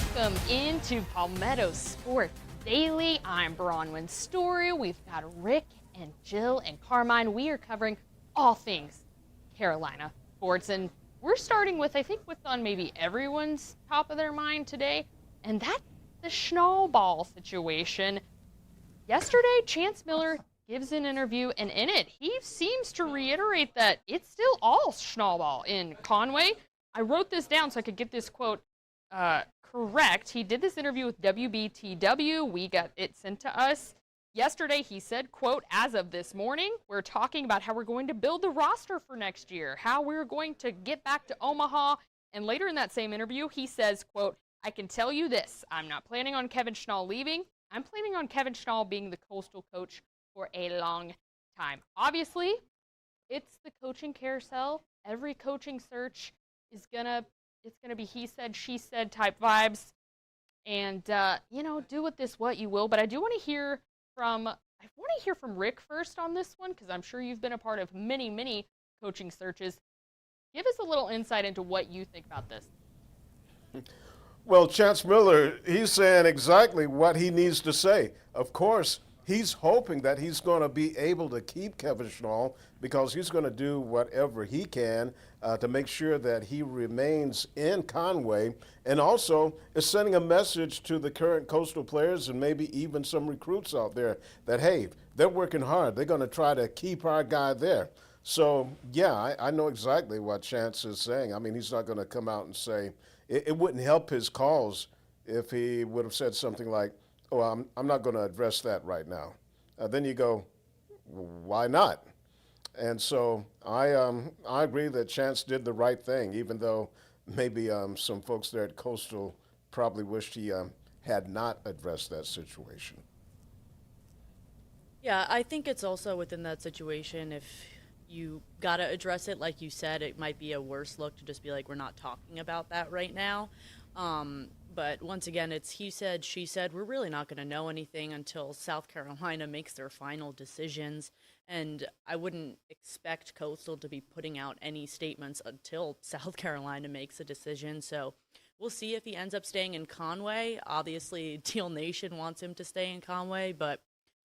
Welcome into Palmetto Sports Daily. I'm Bronwyn Story. We've got Rick and Jill and Carmine. We are covering all things Carolina sports, and we're starting with, I think, what's on maybe everyone's top of their mind today, and that's the Schnall ball situation. Yesterday, Chance Miller gives an interview, and in it, he seems to reiterate that it's still all Schnall ball in Conway. I wrote this down so I could get this quote correct. He did this interview with WBTW. We got it sent to us. Yesterday, he said, quote, as of this morning, we're talking about how we're going to build the roster for next year, how we're going to get back to Omaha. And later in that same interview, he says, quote, I can tell you this, I'm not planning on Kevin Schnall leaving. I'm planning on Kevin Schnall being the Coastal coach for a long time. Obviously, it's the coaching carousel. Every coaching search is it's gonna be he said, she said type vibes. And, do with this what you will. But I do want to hear from Rick first on this one, because I'm sure you've been a part of many, many coaching searches. Give us a little insight into what you think about this. Well, Chance Miller, he's saying exactly what he needs to say. Of course, he's hoping that he's going to be able to keep Kevin Schnall because he's going to do whatever he can to make sure that he remains in Conway, and also is sending a message to the current Coastal players and maybe even some recruits out there that, hey, they're working hard. They're going to try to keep our guy there. So, yeah, I know exactly what Chance is saying. I mean, he's not going to come out and say it wouldn't help his cause if he would have said something like, oh, I'm not going to address that right now. Then you go, why not? And so I agree that Chance did the right thing, even though maybe some folks there at Coastal probably wished he had not addressed that situation. Yeah, I think it's also within that situation, if you got to address it, like you said, it might be a worse look to just be like, we're not talking about that right now. But once again, it's he said, she said. We're really not going to know anything until South Carolina makes their final decisions. And I wouldn't expect Coastal to be putting out any statements until South Carolina makes a decision. So we'll see if he ends up staying in Conway. Obviously, Teal Nation wants him to stay in Conway, but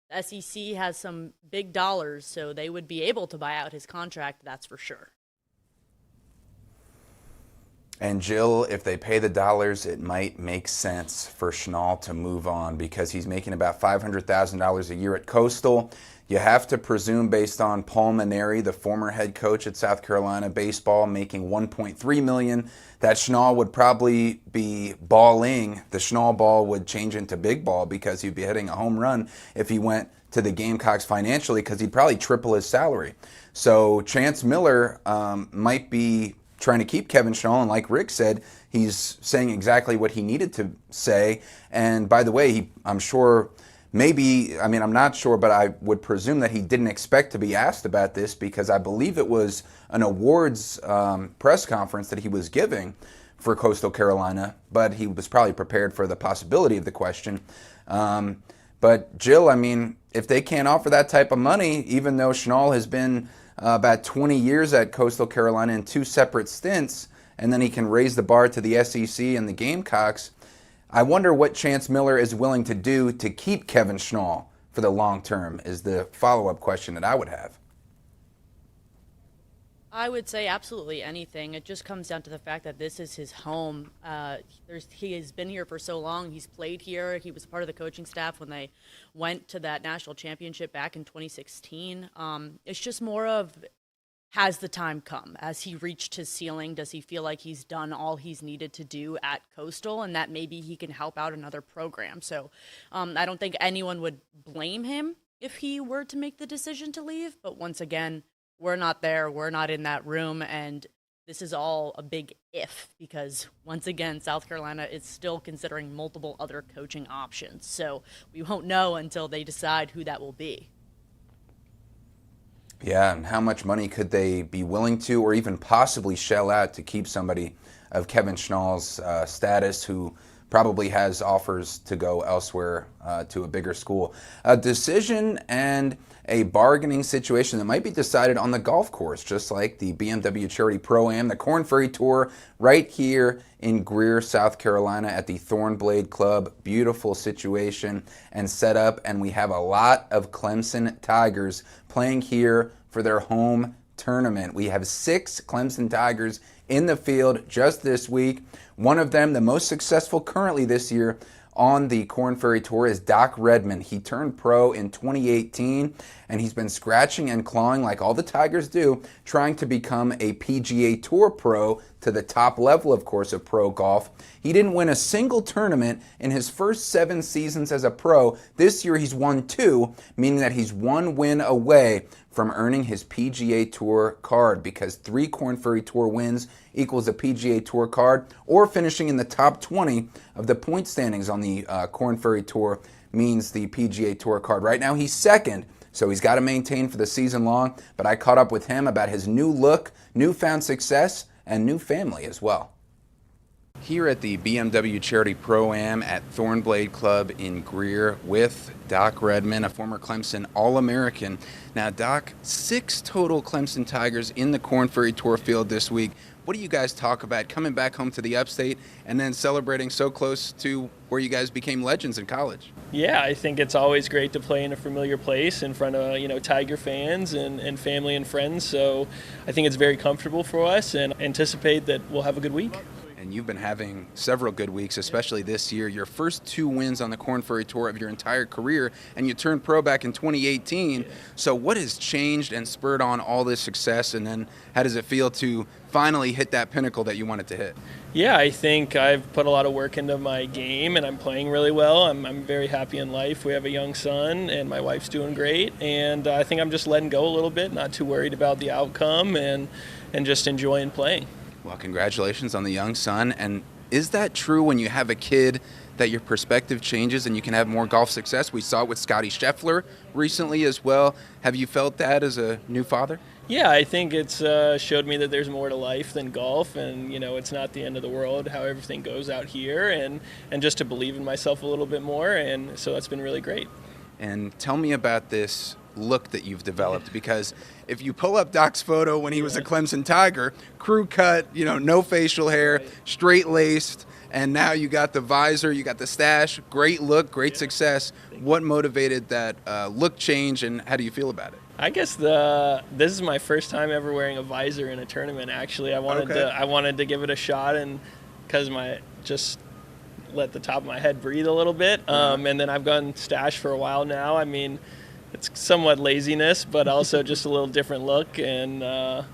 the SEC has some big dollars, so they would be able to buy out his contract, that's for sure. And Jill, if they pay the dollars, it might make sense for Schnall to move on because he's making about $500,000 a year at Coastal. You have to presume, based on Paul Maneri, the former head coach at South Carolina baseball, making $1.3 million, that Schnall would probably be balling. The Schnall ball would change into big ball because he'd be hitting a home run if he went to the Gamecocks financially, because he'd probably triple his salary. So Chance Miller might be trying to keep Kevin Schnall, and like Rick said, he's saying exactly what he needed to say. And by the way, I'm not sure, but I would presume that he didn't expect to be asked about this, because I believe it was an awards press conference that he was giving for Coastal Carolina, but he was probably prepared for the possibility of the question. But Jill, if they can't offer that type of money, even though Schnall has been about 20 years at Coastal Carolina in 2 separate stints, and then he can raise the bar to the SEC and the Gamecocks, I wonder what Chance Miller is willing to do to keep Kevin Schnall for the long term, is the follow-up question that I would have. I would say absolutely anything. It just comes down to the fact that this is his home. He has been here for so long. He's played here. He was part of the coaching staff when they went to that national championship back in 2016. It's just more of, has the time come? Has he reached his ceiling? Does he feel like he's done all he's needed to do at Coastal, and that maybe he can help out another program? So I don't think anyone would blame him if he were to make the decision to leave. But once again, we're not there. We're not in that room. And this is all a big if, because once again, South Carolina is still considering multiple other coaching options. So we won't know until they decide who that will be. Yeah, and how much money could they be willing to or even possibly shell out to keep somebody of Kevin Schnall's status, who probably has offers to go elsewhere to a bigger school. A decision and a bargaining situation that might be decided on the golf course, just like the BMW Charity Pro-Am, the Korn Ferry Tour, right here in Greer, South Carolina at the Thornblade Club. Beautiful situation and setup, and we have a lot of Clemson Tigers playing here for their home tournament. We have 6 Clemson Tigers in the field just this week. One of them, the most successful currently this year on the Korn Ferry Tour, is Doc Redman. He turned pro in 2018, and he's been scratching and clawing like all the Tigers do, trying to become a PGA Tour pro to the top level, of course, of pro golf. He didn't win a single tournament in his first 7 seasons as a pro. This year he's won 2, meaning that he's 1 win away from earning his PGA Tour card, because 3 Korn Ferry Tour wins equals a PGA Tour card, or finishing in the top 20 of the point standings on the Korn Ferry Tour means the PGA Tour card. Right now he's 2nd, so he's got to maintain for the season long, but I caught up with him about his new look, newfound success, and new family as well. Here at the BMW Charity Pro-Am at Thornblade Club in Greer with Doc Redman, a former Clemson All-American. Now, Doc, 6 total Clemson Tigers in the Korn Ferry Tour field this week. What do you guys talk about coming back home to the upstate and then celebrating so close to where you guys became legends in college? Yeah, I think it's always great to play in a familiar place in front of, Tiger fans and family and friends. So I think it's very comfortable for us, and anticipate that we'll have a good week. And you've been having several good weeks, especially this year. Your first 2 wins on the Korn Ferry Tour of your entire career, and you turned pro back in 2018. So what has changed and spurred on all this success, and then how does it feel to finally hit that pinnacle that you wanted to hit? Yeah, I think I've put a lot of work into my game, and I'm playing really well. I'm very happy in life. We have a young son, and my wife's doing great. And I think I'm just letting go a little bit, not too worried about the outcome, and just enjoying playing. Well, congratulations on the young son. And is that true when you have a kid, that your perspective changes and you can have more golf success? We saw it with Scotty Scheffler recently as well. Have you felt that as a new father? Yeah, I think it's showed me that there's more to life than golf, and it's not the end of the world how everything goes out here, and just to believe in myself a little bit more, and so that's been really great. And tell me about this look that you've developed, because if you pull up Doc's photo when he was a Clemson Tiger, crew cut, no facial hair, straight-laced, and now you got the visor, you got the stash, great look, great success. What motivated that look change, and how do you feel about it? I guess this is my first time ever wearing a visor in a tournament. Actually, I wanted to give it a shot, and because just let the top of my head breathe a little bit. And then I've gone stash for a while now. I mean, it's somewhat laziness, but also just a little different look, and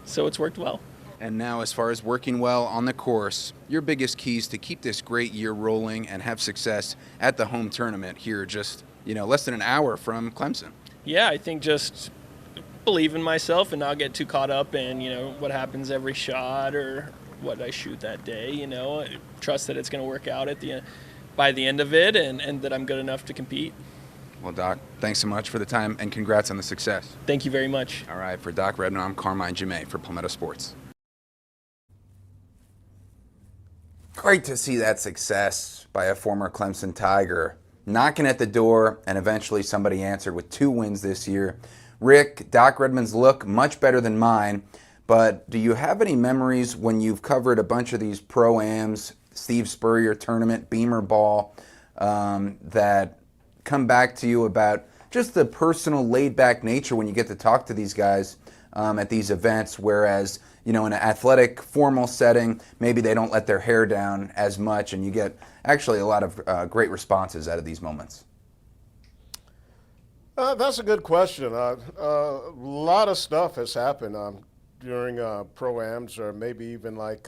so it's worked well. And now, as far as working well on the course, your biggest keys to keep this great year rolling and have success at the home tournament here, just less than an hour from Clemson. Yeah, I think just believe in myself and not get too caught up in what happens every shot or what I shoot that day. Trust that it's going to work out by the end of it, and that I'm good enough to compete. Well, Doc, thanks so much for the time, and congrats on the success. Thank you very much. All right, for Doc Redman, I'm Carmine Jame for Palmetto Sports. Great to see that success by a former Clemson Tiger, knocking at the door, and eventually somebody answered with 2 wins this year. Rick, Doc Redman's look much better than mine, but do you have any memories when you've covered a bunch of these Pro-Ams, Steve Spurrier tournament, Beamer ball, that come back to you about just the personal laid-back nature when you get to talk to these guys at these events, whereas in an athletic, formal setting, maybe they don't let their hair down as much, and you get actually a lot of great responses out of these moments? That's a good question. A lot of stuff has happened during Pro-Ams, or maybe even like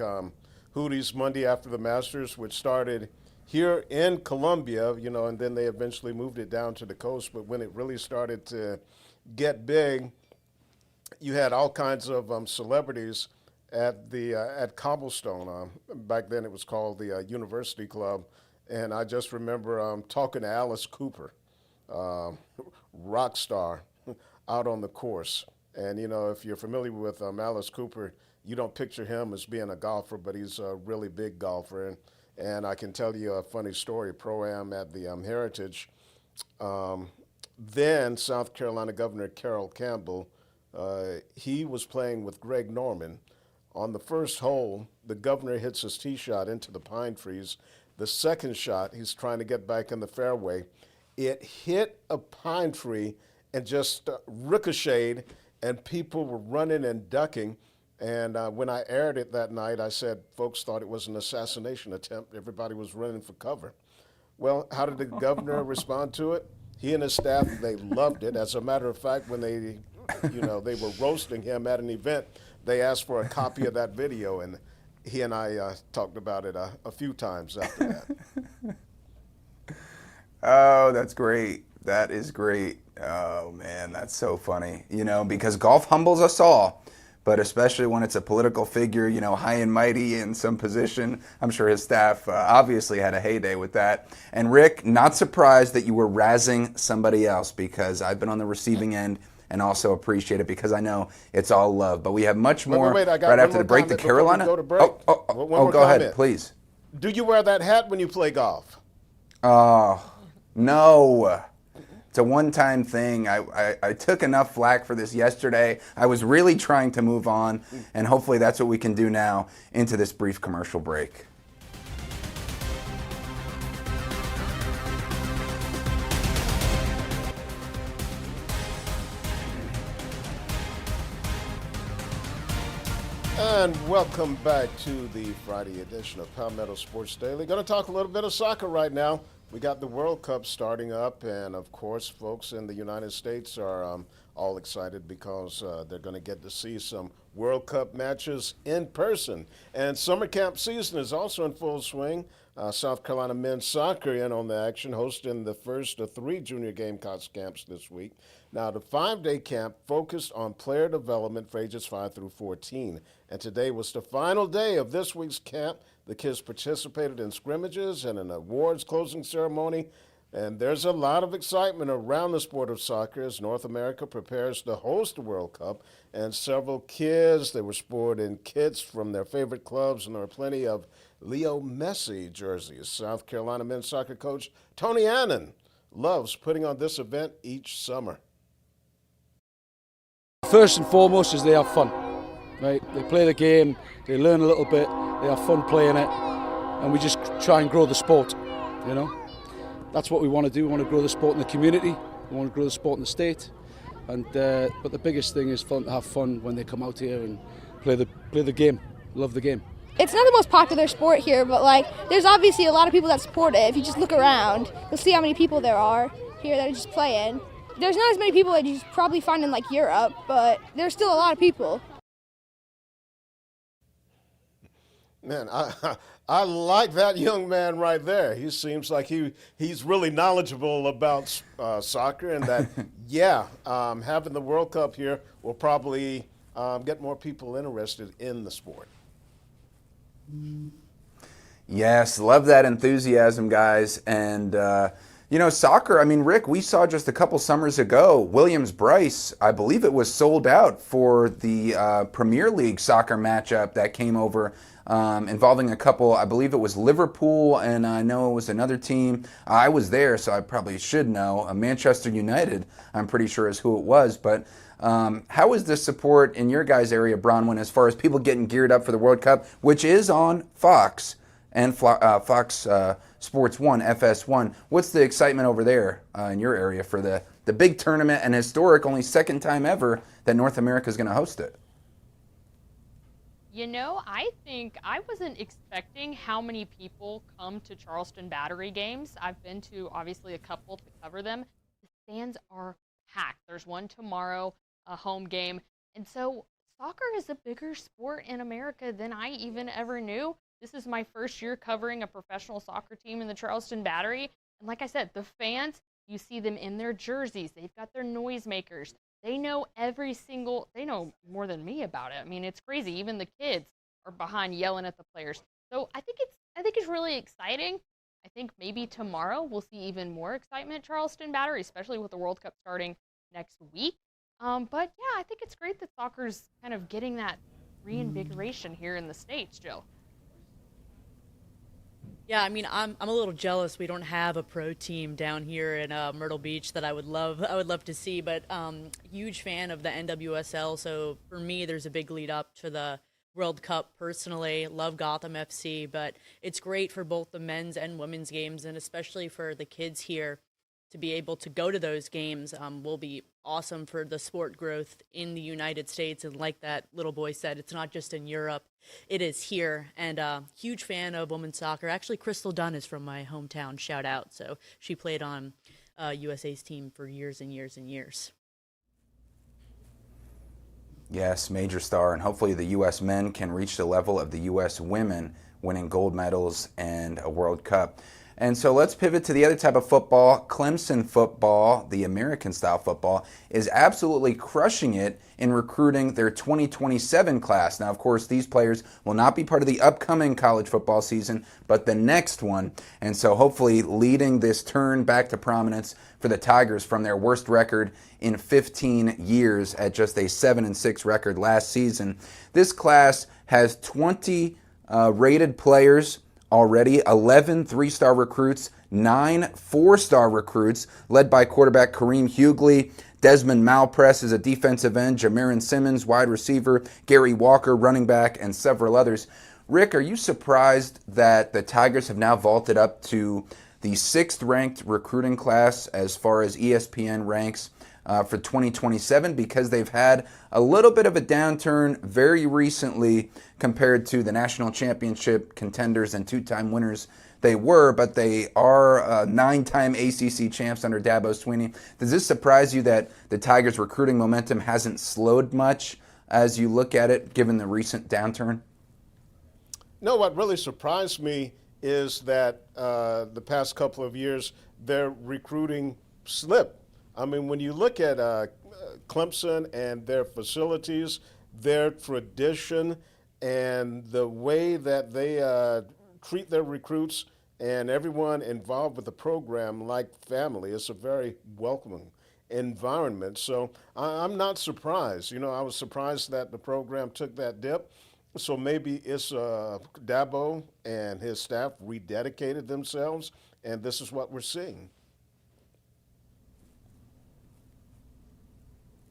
Hootie's Monday after the Masters, which started here in Columbia, and then they eventually moved it down to the coast. But when it really started to get big, you had all kinds of celebrities at Cobblestone. Back then it was called the University Club. And I just remember talking to Alice Cooper, rock star, out on the course. And, if you're familiar with Alice Cooper, you don't picture him as being a golfer, but he's a really big golfer. And I can tell you a funny story, Pro-Am at the Heritage. Then South Carolina Governor Carroll Campbell, he was playing with Greg Norman. On the first hole, the governor hits his tee shot into the pine trees. The second shot, he's trying to get back in the fairway. It hit a pine tree and just ricocheted, and people were running and ducking. And when I aired it that night, I said folks thought it was an assassination attempt. Everybody was running for cover. Well, how did the governor respond to it? He and his staff, they loved it. As a matter of fact, when they were roasting him at an event, they asked for a copy of that video, and he and I talked about it a few times after that. Oh, that's great. That is great. Oh, man, that's so funny. Because golf humbles us all, but especially when it's a political figure, high and mighty in some position. I'm sure his staff obviously had a heyday with that. And Rick, not surprised that you were razzing somebody else, because I've been on the receiving end and also appreciate it, because I know it's all love. But we have much more wait, right after the break. The Carolina. Go to break. Go ahead, please. Do you wear that hat when you play golf? Oh, no. It's a one-time thing. I took enough flack for this yesterday. I was really trying to move on, and hopefully that's what we can do now into this brief commercial break. And welcome back to the Friday edition of Palmetto Sports Daily. Going to talk a little bit of soccer right now. We got the World Cup starting up, and of course, folks in the United States are all excited because they're going to get to see some World Cup matches in person. And summer camp season is also in full swing. South Carolina men's soccer in on the action, hosting the first of 3 junior Gamecocks camps this week. Now, the 5-day camp focused on player development for ages 5 through 14. And today was the final day of this week's camp. The kids participated in scrimmages and an awards closing ceremony. And there's a lot of excitement around the sport of soccer as North America prepares to host the World Cup. And several kids, they were sporting kits from their favorite clubs, and there were plenty of Leo Messi jerseys. South Carolina men's soccer coach Tony Annan loves putting on this event each summer. First and foremost is they have fun, right? They play the game, they learn a little bit, they have fun playing it, and we just try and grow the sport, That's what we want to do. We want to grow the sport in the community, we want to grow the sport in the state, and but the biggest thing is to have fun when they come out here and play the game, love the game. It's not the most popular sport here, but there's obviously a lot of people that support it. If you just look around, you'll see how many people there are here that are just playing. There's not as many people that you probably find in Europe, but there's still a lot of people. Man, I like that young man right there. He seems like he's really knowledgeable about soccer, and that, having the World Cup here will probably get more people interested in the sport. Yes, love that enthusiasm, guys. And, soccer, Rick, we saw just a couple summers ago, Williams-Brice, I believe it was sold out for the Premier League soccer matchup that came over involving a couple, I believe it was Liverpool, and I know it was another team. I was there, so I probably should know. Manchester United, I'm pretty sure is who it was. But how is the support in your guys' area, Bronwyn, as far as people getting geared up for the World Cup, which is on Fox and Fox Sports 1, FS1. What's the excitement over there in your area for the big tournament and historic, only second time ever that North America is going to host it? I think I wasn't expecting how many people come to Charleston Battery games. I've been to, obviously, a couple to cover them. The stands are packed. There's one tomorrow, a home game. And so soccer is a bigger sport in America than I even ever knew. This is my first year covering a professional soccer team in the Charleston Battery. And like I said, the fans, you see them in their jerseys. They've got their noisemakers. They know they know more than me about it. It's crazy. Even the kids are behind yelling at the players. So I think it's really exciting. I think maybe tomorrow we'll see even more excitement at Charleston Battery, especially with the World Cup starting next week. But yeah, I think it's great that soccer's kind of getting that reinvigoration here in the States, Jill. Yeah, I mean, I'm a little jealous. We don't have a pro team down here in Myrtle Beach that I would love to see. But huge fan of the NWSL. So for me, there's a big lead up to the World Cup. Personally, love Gotham FC, but it's great for both the men's and women's games, and especially for the kids here to be able to go to those games will be awesome for the sport growth in the United States. And like that little boy said, it's not just in Europe, it is here. And huge fan of women's soccer. Actually, Crystal Dunn is from my hometown, shout out. So she played on USA's team for years and years and years. Yes, major star, and hopefully the U.S. men can reach the level of the U.S. women, winning gold medals and a World Cup. And so let's pivot to the other type of football. Clemson football, the American-style football, is absolutely crushing it in recruiting their 2027 class. Now, of course, these players will not be part of the upcoming college football season, but the next one. And so hopefully leading this turn back to prominence for the Tigers from their worst record in 15 years at just a 7-6 record last season. This class has 20 rated players already, 11 three-star recruits, 9 four-star recruits, led by quarterback Kareem Hughley. Desmond Malpress is a defensive end, Jamarin Simmons, wide receiver, Gary Walker, running back, and several others. Rick, are you surprised that the Tigers have now vaulted up to the 6th-ranked recruiting class as far as ESPN ranks for 2027, because they've had a little bit of a downturn very recently compared to the national championship contenders and 2-time winners they were, but they are 9-time ACC champs under Dabo Swinney. Does this surprise you that the Tigers' recruiting momentum hasn't slowed much as you look at it, given the recent downturn? No, what really surprised me is that the past couple of years, their recruiting slipped. I mean, when you look at Clemson and their facilities, their tradition, and the way that they treat their recruits and everyone involved with the program like family, it's a very welcoming environment. So I'm not surprised. You know, I was surprised that the program took that dip. So maybe it's Dabo and his staff rededicated themselves, and this is what we're seeing.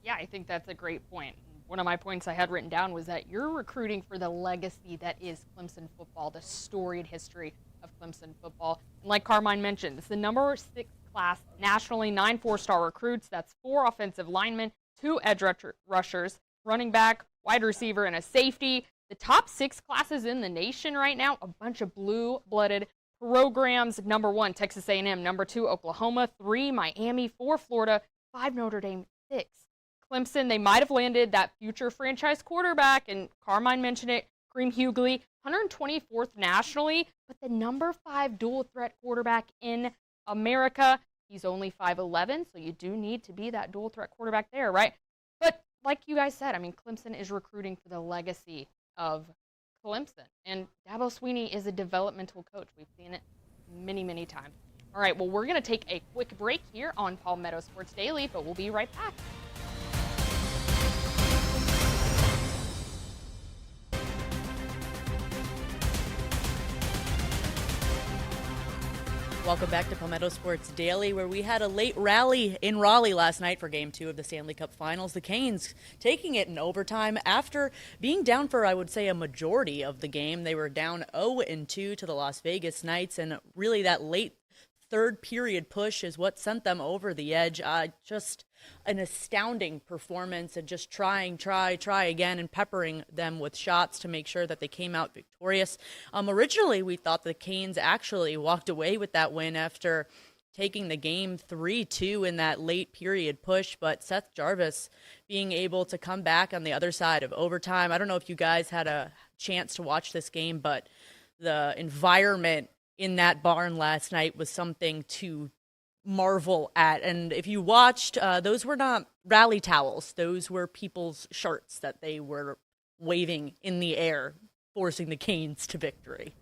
Yeah, I think that's a great point. One of my points I had written down was that you're recruiting for the legacy that is Clemson football, the storied history of Clemson football. And like Carmine mentioned, it's the number 6 class nationally, 9 4-star recruits. That's 4 offensive linemen, 2 edge rushers, running back, wide receiver, and a safety. The top 6 classes in the nation right now, a bunch of blue-blooded programs. Number 1, Texas A&M. Number 2, Oklahoma. 3, Miami. 4, Florida. 5, Notre Dame. 6, Clemson. They might have landed that future franchise quarterback, and Carmine mentioned it, Kareem Hughley, 124th nationally, but the number 5 dual-threat quarterback in America. He's only 5'11", so you do need to be that dual-threat quarterback there, right? But like you guys said, I mean, Clemson is recruiting for the legacy of Clemson, and Dabo Swinney is a developmental coach. We've seen it many, many times. All right, well, we're going to take a quick break here on Palmetto Sports Daily, but we'll be right back. Welcome back to Palmetto Sports Daily, where we had a late rally in Raleigh last night for Game 2 of the Stanley Cup Finals. The Canes taking it in overtime after being down for, I would say, a majority of the game. They were down 0-2 to the Las Vegas Knights, and really that late third period push is what sent them over the edge. Just an astounding performance, and just try again, and peppering them with shots to make sure that they came out victorious. Originally, we thought the Canes actually walked away with that win after taking the game 3-2 in that late period push, but Seth Jarvis being able to come back on the other side of overtime. I don't know if you guys had a chance to watch this game, but the environment in that barn last night was something to marvel at. And if you watched, those were not rally towels. Those were people's shirts that they were waving in the air, forcing the Canes to victory.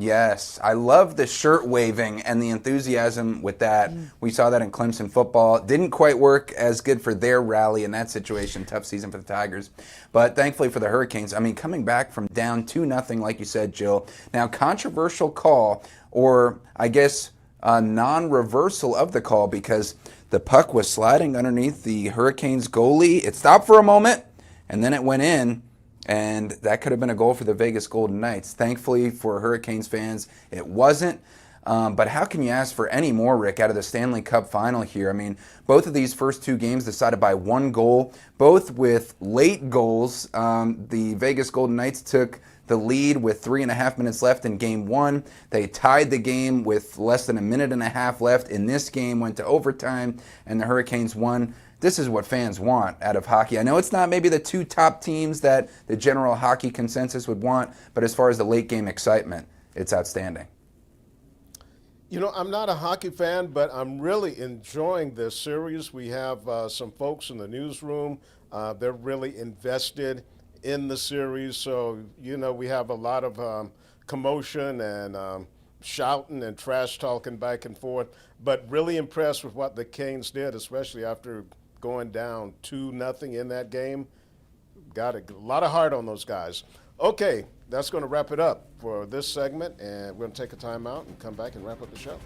Yes, I love the shirt waving and the enthusiasm with that. We saw that in Clemson football. Didn't quite work as good for their rally in that situation. Tough season for the Tigers. But thankfully for the Hurricanes, I mean, coming back from down 2-0, like you said, Jill. Now, controversial call, or I guess a non-reversal of the call, because the puck was sliding underneath the Hurricanes goalie. It stopped for a moment, and then it went in. And that could have been a goal for the Vegas Golden Knights. Thankfully for Hurricanes fans, it wasn't. But how can you ask for any more, Rick, out of the Stanley Cup final here? I mean, both of these first two games decided by one goal, both with late goals. The Vegas Golden Knights took the lead with 3.5 minutes left in game one. They tied the game with less than a minute and a half left in this game, went to overtime, and the Hurricanes won. This is what fans want out of hockey. I know it's not maybe the two top teams that the general hockey consensus would want, but as far as the late game excitement, it's outstanding. You know, I'm not a hockey fan, but I'm really enjoying this series. We have some folks in the newsroom. They're really invested in the series. So, you know, we have a lot of commotion and shouting and trash talking back and forth, but really impressed with what the Canes did, especially after going down 2-0 in that game. Got a lot of heart on those guys. Okay, that's going to wrap it up for this segment, and we're going to take a timeout and come back and wrap up the show.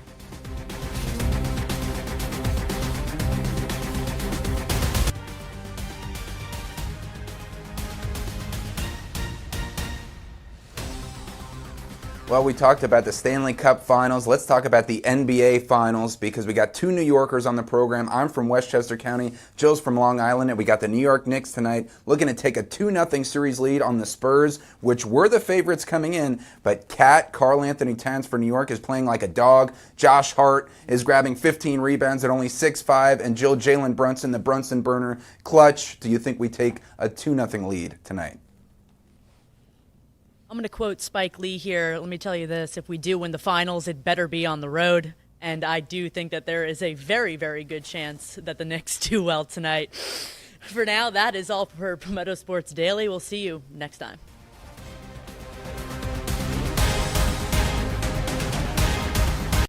Well, we talked about the Stanley Cup Finals. Let's talk about the NBA Finals, because we got two New Yorkers on the program. I'm from Westchester County. Jill's from Long Island, and we got the New York Knicks tonight looking to take a 2-0 series lead on the Spurs, which were the favorites coming in. But Karl Anthony Towns for New York is playing like a dog. Josh Hart is grabbing 15 rebounds at only 6'5", and Jalen Brunson, the Brunson burner, clutch. Do you think we take a 2-0 lead tonight? I'm going to quote Spike Lee here. Let me tell you this. If we do win the finals, it better be on the road. And I do think that there is a very, very good chance that the Knicks do well tonight. For now, that is all for Palmetto Sports Daily. We'll see you next time.